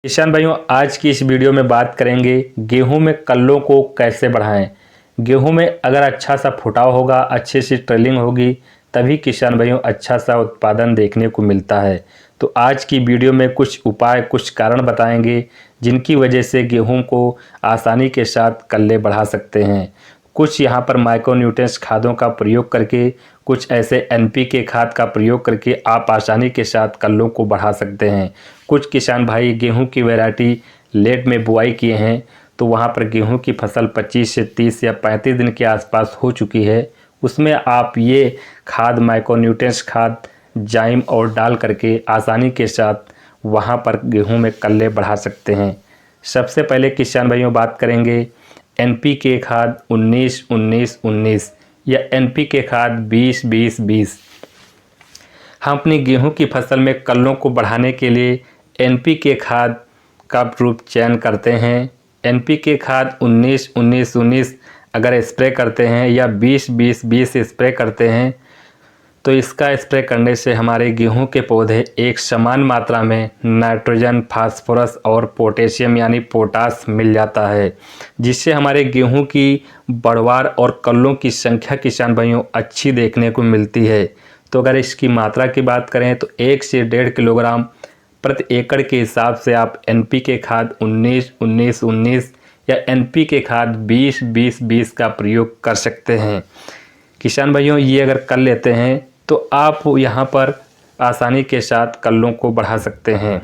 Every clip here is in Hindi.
किसान भाइयों, आज की इस वीडियो में बात करेंगे गेहूं में कल्लों को कैसे बढ़ाएं। गेहूं में अगर अच्छा सा फुटाव होगा, अच्छी सी ट्रेलिंग होगी, तभी किसान भाइयों अच्छा सा उत्पादन देखने को मिलता है। तो आज की वीडियो में कुछ उपाय, कुछ कारण बताएंगे जिनकी वजह से गेहूं को आसानी के साथ कल्ले बढ़ा सकते हैं। कुछ यहाँ पर माइक्रोन्यूट्रिएंट्स खादों का प्रयोग करके, कुछ ऐसे एनपीके खाद का प्रयोग करके आप आसानी के साथ कल्लों को बढ़ा सकते हैं। कुछ किसान भाई गेहूं की वैरायटी लेट में बुआई किए हैं, तो वहां पर गेहूं की फसल 25 से 30 या 35 दिन के आसपास हो चुकी है। उसमें आप ये खाद, माइक्रोन्यूट्रिएंट्स खाद, जाइम और डाल करके आसानी के साथ वहां पर गेहूं में कल्ले बढ़ा सकते हैं। सबसे पहले किसान भाइयों बात करेंगे एनपीके खाद 19-19-19 या एनपीके खाद 20-20-20। हम अपनी गेहूं की फसल में कल्लों को बढ़ाने के लिए एनपीके खाद का रूप चयन करते हैं। एनपीके खाद 19-19-19 अगर स्प्रे करते हैं या 20-20-20 स्प्रे करते हैं, तो इसका स्प्रे करने से हमारे गेहूं के पौधे एक समान मात्रा में नाइट्रोजन, फास्फोरस और पोटेशियम यानी पोटास मिल जाता है, जिससे हमारे गेहूं की बढ़वार और कल्लों की संख्या किसान भाइयों अच्छी देखने को मिलती है। तो अगर इसकी मात्रा की बात करें तो 1 से 1.5 किलोग्राम प्रति एकड़ के हिसाब से आप एनपीके खाद 19-19-19 या एनपीके खाद 20-20-20 का प्रयोग कर सकते हैं। किसान भाइयों, ये अगर कर लेते हैं तो आप यहाँ पर आसानी के साथ कल्लों को बढ़ा सकते हैं।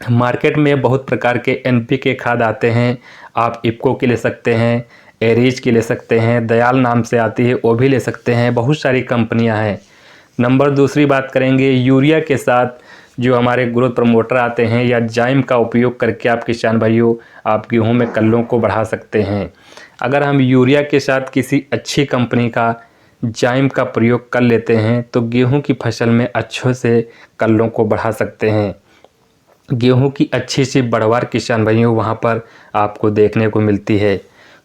मार्केट में बहुत प्रकार के एनपीके खाद आते हैं। आप इफ्को की ले सकते हैं, एरीज की ले सकते हैं, दयाल नाम से आती है वो भी ले सकते हैं। बहुत सारी कंपनियां हैं। दूसरी बात करेंगे यूरिया के साथ जो हमारे ग्रोथ प्रमोटर आते हैं या जाइम का उपयोग करके आप किसान भाइयों आप गेहूं में कल्लों को बढ़ा सकते हैं। अगर हम यूरिया के साथ किसी अच्छी कंपनी का जाइम का प्रयोग कर लेते हैं तो गेहूं की फसल में अच्छे से कल्लों को बढ़ा सकते हैं। गेहूं की अच्छी सी बढ़वार किसान भाइयों वहां पर आपको देखने को मिलती है।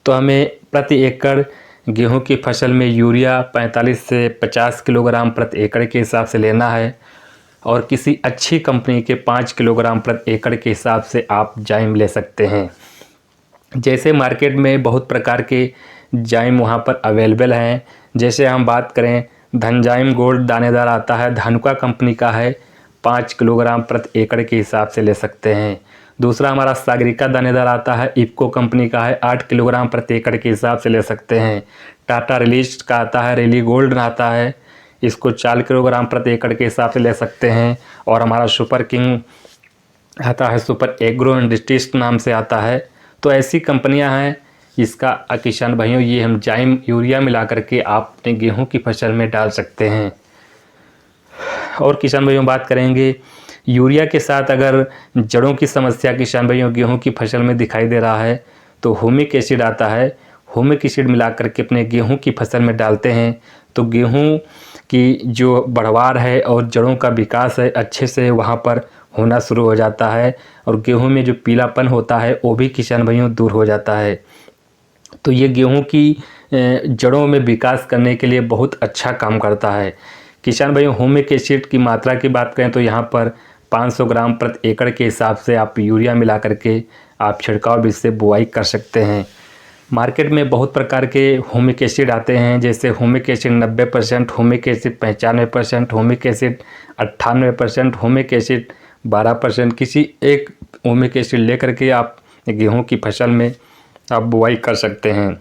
तो हमें प्रति एकड़ गेहूं की फसल में यूरिया 45 से 50 किलोग्राम प्रति एकड़ के हिसाब से लेना है और किसी अच्छी कंपनी के 5 किलोग्राम प्रति एकड़ के हिसाब से आप जाइम ले सकते हैं। जैसे मार्केट में बहुत प्रकार के जाइम वहाँ पर अवेलेबल हैं। जैसे हम बात करें धनजाइम गोल्ड दानेदार आता है, धानुका कंपनी का है, 5 किलोग्राम प्रति एकड़ के हिसाब से ले सकते हैं। दूसरा हमारा सागरिका दानेदार आता है, इफ्को कंपनी का है, 8 किलोग्राम प्रति एकड़ के हिसाब से ले सकते हैं। टाटा रिलीज का आता है, रेली गोल्ड आता है, इसको 4 किलोग्राम प्रति एकड़ के हिसाब से ले सकते हैं। और हमारा सुपर किंग आता है, सुपर एग्रो इंडस्ट्रीज नाम से आता है। तो ऐसी कंपनियां हैं, इसका किसान भाइयों ये हम जाइम यूरिया मिला करके आप अपने गेहूं की फसल में डाल सकते हैं। और किसान भाइयों बात करेंगे यूरिया के साथ अगर जड़ों की समस्या किसान भाइयों गेहूं की फसल में दिखाई दे रहा है तो ह्यूमिक एसिड आता है, ह्यूमिक एसिड मिला करके अपने गेहूं की फसल में डालते हैं तो गेहूं की जो बढ़वार है और जड़ों का विकास है अच्छे से वहाँ पर होना शुरू हो जाता है और गेहूं में जो पीलापन होता है वो भी किसान भाइयों दूर हो जाता है। तो ये गेहूं की जड़ों में विकास करने के लिए बहुत अच्छा काम करता है। किसान भाइयों ह्यूमिक एसिड की मात्रा की बात करें तो यहाँ पर 500 ग्राम प्रति एकड़ के हिसाब से आप यूरिया मिला करके आप छिड़काव बीज से बुआई कर सकते हैं। मार्केट में बहुत प्रकार के ह्यूमिक एसिड आते हैं, जैसे humic acid 90%, humic acid 95%, humic acid 98%, humic acid 12%। किसी एक ह्यूमिक एसिड लेकर के आप गेहूं की फसल में आप बुआई कर सकते हैं।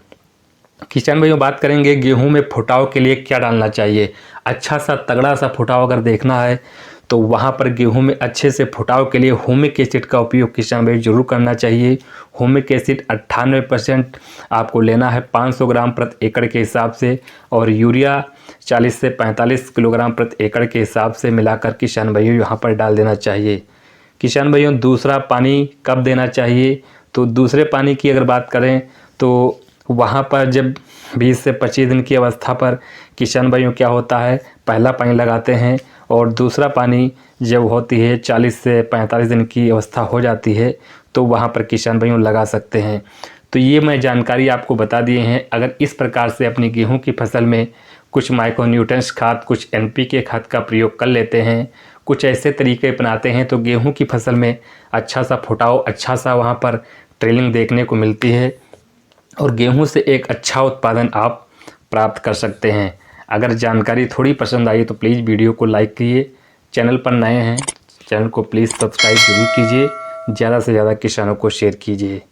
किसान भाइयों बात करेंगे गेहूं में फुटाव के लिए क्या डालना चाहिए। अच्छा सा तगड़ा सा फुटाव अगर देखना है तो वहां पर गेहूं में अच्छे से फुटाव के लिए ह्यूमिक एसिड का उपयोग किसान भाई जरूर करना चाहिए। ह्यूमिक एसिड 98% आपको लेना है 500 ग्राम प्रति एकड़ के हिसाब से और यूरिया 40 से 45 किलोग्राम प्रति एकड़ के हिसाब से मिलाकर किसान भाइयों यहाँ पर डाल देना चाहिए। किसान भाइयों दूसरा पानी कब देना चाहिए, तो दूसरे पानी की अगर बात करें तो वहाँ पर जब 20 से 25 दिन की अवस्था पर किसान भाइयों क्या होता है पहला पानी लगाते हैं और दूसरा पानी जब होती है 40 से 45 दिन की अवस्था हो जाती है तो वहाँ पर किसान भाइयों लगा सकते हैं। तो ये मैं जानकारी आपको बता दिए हैं। अगर इस प्रकार से अपनी गेहूं की फसल में कुछ माइक्रोन्यूट्रिएंट्स खाद, कुछ एनपीके खाद का प्रयोग कर लेते हैं, कुछ ऐसे तरीके अपनाते हैं तो गेहूं की फसल में अच्छा सा फुटाव, अच्छा सा वहाँ पर ट्रेलिंग देखने को मिलती है और गेहूं से एक अच्छा उत्पादन आप प्राप्त कर सकते हैं। अगर जानकारी थोड़ी पसंद आई तो प्लीज़ वीडियो को लाइक कीजिए। चैनल पर नए हैं, चैनल को प्लीज़ सब्सक्राइब जरूर कीजिए। ज़्यादा से ज़्यादा किसानों को शेयर कीजिए।